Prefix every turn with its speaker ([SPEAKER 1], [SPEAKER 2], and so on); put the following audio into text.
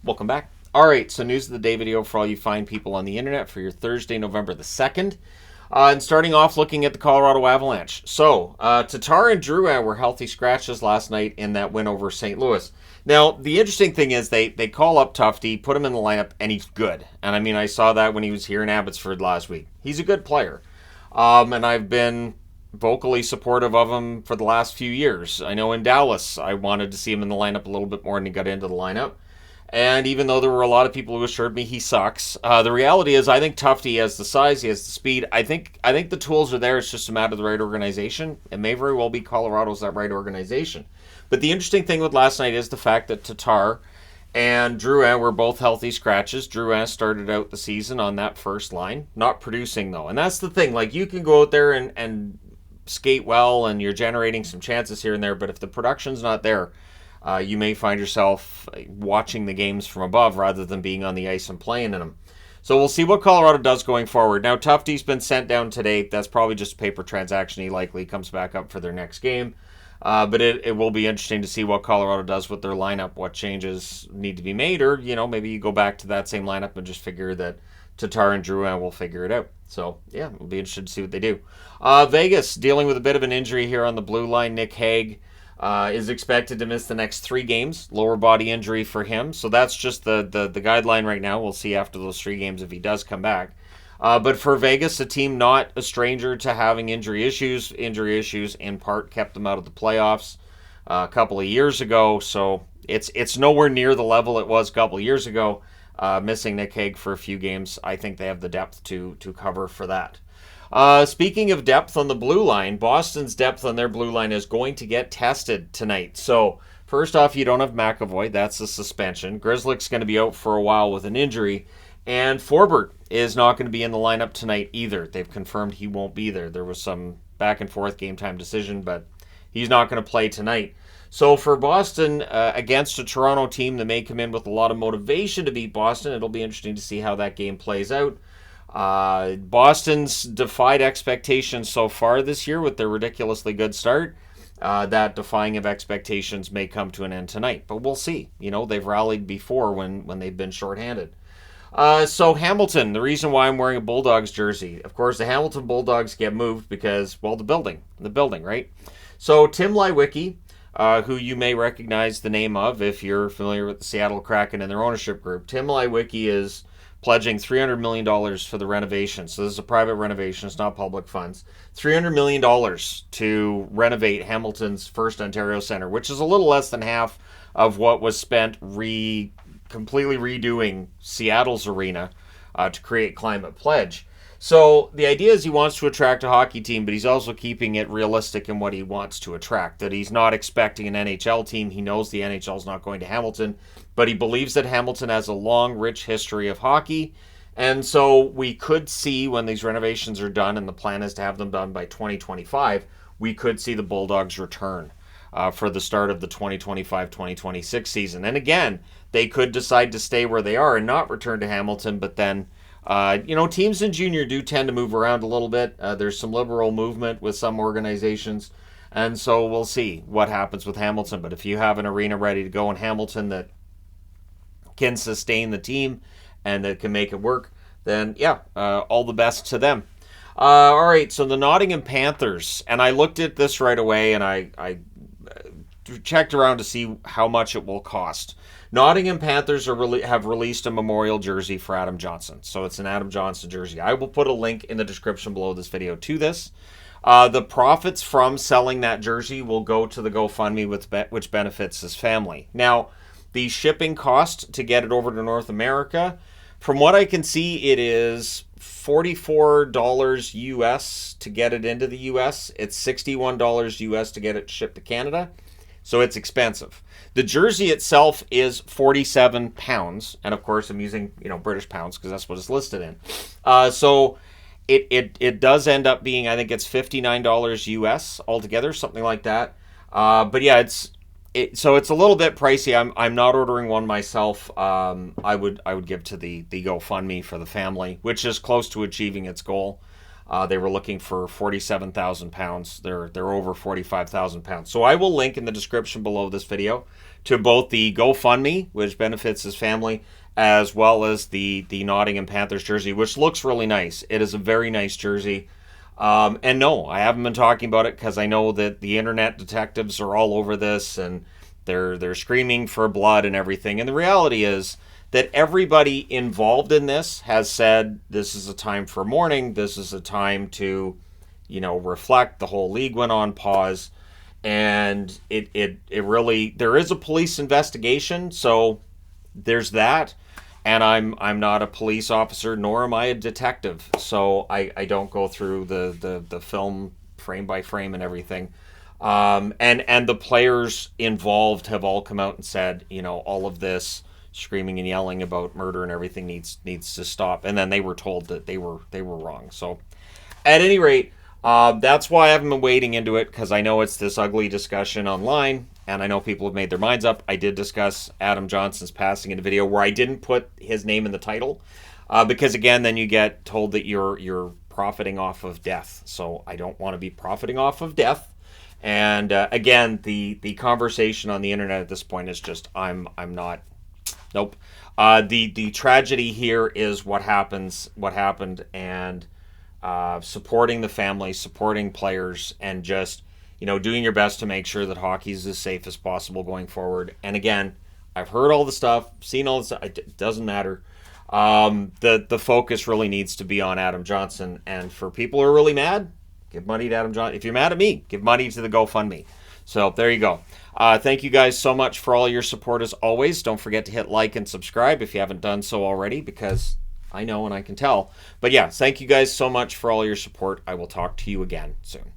[SPEAKER 1] Welcome back. All right, so news of the day video for all you fine people on the internet for your Thursday, November the 2nd. And starting off looking at the Colorado Avalanche. So, Tatar and Drouin were healthy scratches last night in that win over St. Louis. Now, the interesting thing is they call up Tufty, put him in the lineup, and he's good. And I mean, I saw that when he was here in Abbotsford last week. He's a good player. And I've been vocally supportive of him for the last few years. I know in Dallas, I wanted to see him in the lineup a little bit more, and he got into the lineup. And even though there were a lot of people who assured me he sucks, the reality is I think Tufty has the size, he has the speed. I think the tools are there. It's just a matter of the right organization. It may very well be Colorado's that right organization. But the interesting thing with last night is the fact that Tatar and Drouin were both healthy scratches. Drouin started out the season on that first line, not producing though. And that's the thing. Like, you can go out there and skate well and you're generating some chances here and there, but if the production's not there, you may find yourself watching the games from above rather than being on the ice and playing in them. So we'll see what Colorado does going forward. Now, Tufty's been sent down today. That's probably just a paper transaction. He likely comes back up for their next game. But it will be interesting to see what Colorado does with their lineup, what changes need to be made, or, maybe you go back to that same lineup and just figure that Tatar and Drouin will figure it out. So, yeah, we'll be interested to see what they do. Vegas, dealing with a bit of an injury here on the blue line. Nick Hague is expected to miss the next 3 games. Lower body injury for him. So that's just the guideline right now. We'll see after those 3 games if he does come back. But for Vegas, a team not a stranger to having injury issues. Injury issues, in part, kept them out of the playoffs a couple of years ago. So it's nowhere near the level it was a couple of years ago. Missing Nick Hague for a few games, I think they have the depth to cover for that. Speaking of depth on the blue line, Boston's depth on their blue line is going to get tested tonight. So, first off, you don't have McAvoy. That's a suspension. Grzelcyk's going to be out for a while with an injury. And Forbort is not going to be in the lineup tonight either. They've confirmed he won't be there. There was some back and forth game time decision, but he's not going to play tonight. So for Boston, against a Toronto team that may come in with a lot of motivation to beat Boston, it'll be interesting to see how that game plays out. Boston's defied expectations so far this year with their ridiculously good start. That defying of expectations may come to an end tonight, but we'll see. They've rallied before when they've been shorthanded. So Hamilton, the reason why I'm wearing a Bulldogs jersey, of course, the Hamilton Bulldogs get moved because, well, the building, right? So Tim Leiweke, who you may recognize the name of if you're familiar with the Seattle Kraken and their ownership group. Tim Leiweke is pledging $300 million for the renovation. So this is a private renovation. It's not public funds. $300 million to renovate Hamilton's First Ontario Centre, which is a little less than half of what was spent completely redoing Seattle's arena to create Climate Pledge. So the idea is he wants to attract a hockey team, but he's also keeping it realistic in what he wants to attract. That he's not expecting an NHL team. He knows the NHL is not going to Hamilton, but he believes that Hamilton has a long, rich history of hockey. And so we could see when these renovations are done, and the plan is to have them done by 2025, we could see the Bulldogs return for the start of the 2025-2026 season. And again, they could decide to stay where they are and not return to Hamilton, but then teams in junior do tend to move around a little bit. There's some liberal movement with some organizations, and so we'll see what happens with Hamilton. But if you have an arena ready to go in Hamilton that can sustain the team and that can make it work, then all the best to them. All right, so the Nottingham Panthers, and I looked at this right away, and I checked around to see how much it will cost. Nottingham Panthers have released a memorial jersey for Adam Johnson. So it's an Adam Johnson jersey. I will put a link in the description below this video to this. The profits from selling that jersey will go to the GoFundMe, which benefits his family. Now, the shipping cost to get it over to North America, from what I can see, it is $44 US to get it into the US. It's $61 US to get it shipped to Canada. So it's expensive. The jersey itself is 47 pounds. And of course, I'm using, British pounds because that's what it's listed in. So it does end up being, I think it's $59 US altogether, something like that. But yeah, so it's a little bit pricey. I'm not ordering one myself. I would give to the GoFundMe for the family, which is close to achieving its goal. They were looking for 47,000 pounds. They're over 45,000 pounds. So I will link in the description below this video to both the GoFundMe, which benefits his family, as well as the Nottingham Panthers jersey, which looks really nice. It is a very nice jersey. And no, I haven't been talking about it because I know that the internet detectives are all over this, and they're screaming for blood and everything. And the reality is that everybody involved in this has said this is a time for mourning. This is a time to, reflect. The whole league went on pause, and it really, there is a police investigation, so there's that. And I'm not a police officer, nor am I a detective, so I don't go through the film frame by frame and everything. And the players involved have all come out and said, all of this screaming and yelling about murder and everything needs to stop. And then they were told that they were wrong. So at any rate, that's why I haven't been wading into it, because I know it's this ugly discussion online, and I know people have made their minds up. I did discuss Adam Johnson's passing in a video where I didn't put his name in the title, because again, then you get told that you're profiting off of death. So I don't want to be profiting off of death. And again, the conversation on the internet at this point is just I'm not. Nope. The tragedy here is what happened, and supporting the family, supporting players, and just doing your best to make sure that hockey is as safe as possible going forward. And again, I've heard all the stuff, seen all the stuff. It doesn't matter. The focus really needs to be on Adam Johnson, and for people who are really mad, give money to Adam Johnson. If you're mad at me, give money to the GoFundMe. So there you go. Thank you guys so much for all your support as always. Don't forget to hit like and subscribe if you haven't done so already, because I know and I can tell. But yeah, thank you guys so much for all your support. I will talk to you again soon.